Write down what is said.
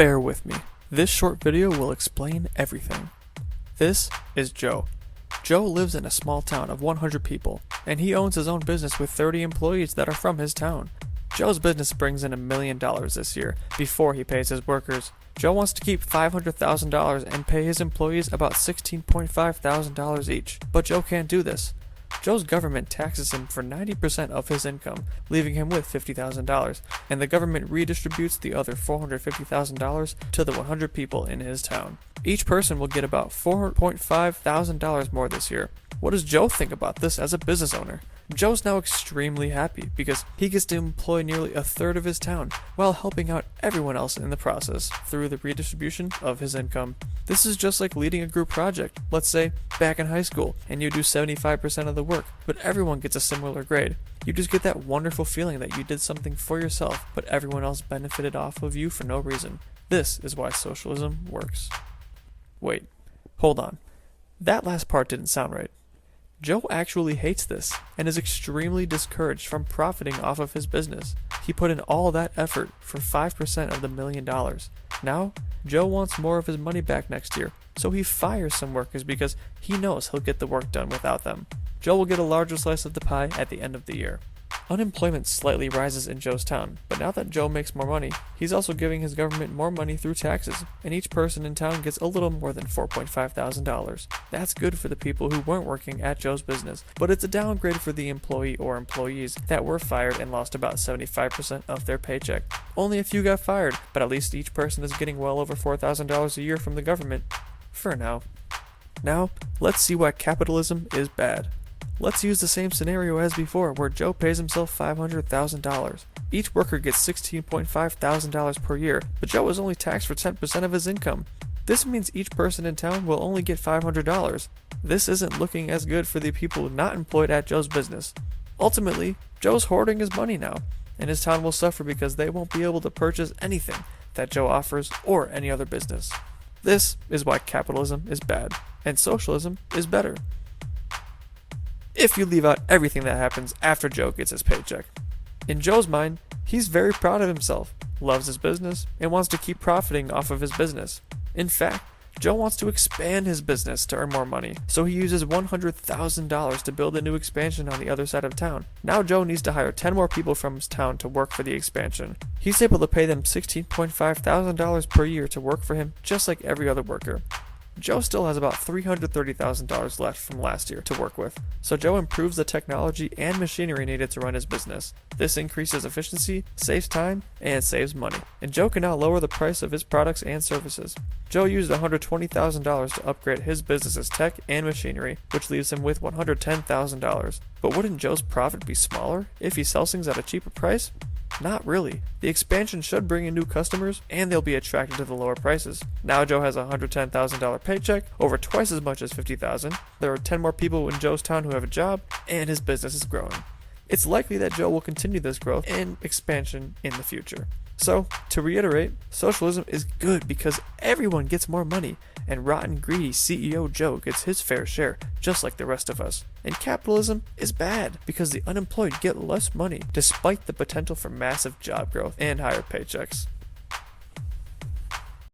Bear with me. This short video will explain everything. This is Joe. Joe lives in a small town of 100 people, and he owns his own business with 30 employees that are from his town. Joe's business brings in $1 million this year before he pays his workers. Joe wants to keep $500,000 and pay his employees about $16,500 each, but Joe can't do this. Joe's government taxes him for 90% of his income, leaving him with $50,000, and the government redistributes the other $450,000 to the 100 people in his town. Each person will get about $4,500 more this year. What does Joe think about this as a business owner? Joe's now extremely happy because he gets to employ nearly a third of his town while helping out everyone else in the process through the redistribution of his income. This is just like leading a group project, let's say back in high school, and you do 75% of the work, but everyone gets a similar grade. You just get that wonderful feeling that you did something for yourself, but everyone else benefited off of you for no reason. This is why socialism works. Wait, hold on. That last part didn't sound right. Joe actually hates this and is extremely discouraged from profiting off of his business. He put in all that effort for 5% of the $1 million. Now, Joe wants more of his money back next year, so he fires some workers because he knows he'll get the work done without them. Joe will get a larger slice of the pie at the end of the year. Unemployment slightly rises in Joe's town, but now that Joe makes more money, he's also giving his government more money through taxes, and each person in town gets a little more than $4,500. That's good for the people who weren't working at Joe's business, but it's a downgrade for the employee or employees that were fired and lost about 75% of their paycheck. Only a few got fired, but at least each person is getting well over $4,000 a year from the government. For now. Now, let's see why capitalism is bad. Let's use the same scenario as before, where Joe pays himself $500,000. Each worker gets $16,500 per year, but Joe is only taxed for 10% of his income. This means each person in town will only get $500. This isn't looking as good for the people not employed at Joe's business. Ultimately, Joe's hoarding his money now, and his town will suffer because they won't be able to purchase anything that Joe offers or any other business. This is why capitalism is bad, and socialism is better. If you leave out everything that happens after Joe gets his paycheck. In Joe's mind, he's very proud of himself, loves his business, and wants to keep profiting off of his business. In fact, Joe wants to expand his business to earn more money, so he uses $100,000 to build a new expansion on the other side of town. Now Joe needs to hire 10 more people from his town to work for the expansion. He's able to pay them $16,500 per year to work for him just like every other worker. Joe still has about $330,000 left from last year to work with, so Joe improves the technology and machinery needed to run his business. This increases efficiency, saves time, and saves money. And Joe can now lower the price of his products and services. Joe used $120,000 to upgrade his business's tech and machinery, which leaves him with $110,000. But wouldn't Joe's profit be smaller if he sells things at a cheaper price? Not really. The expansion should bring in new customers, and they'll be attracted to the lower prices. Now Joe has a $110,000 paycheck, over twice as much as $50,000. There are 10 more people in Joe's town who have a job, and his business is growing. It's likely that Joe will continue this growth and expansion in the future. So, to reiterate, socialism is good because everyone gets more money, and rotten, greedy CEO Joe gets his fair share, just like the rest of us. And capitalism is bad because the unemployed get less money, despite the potential for massive job growth and higher paychecks.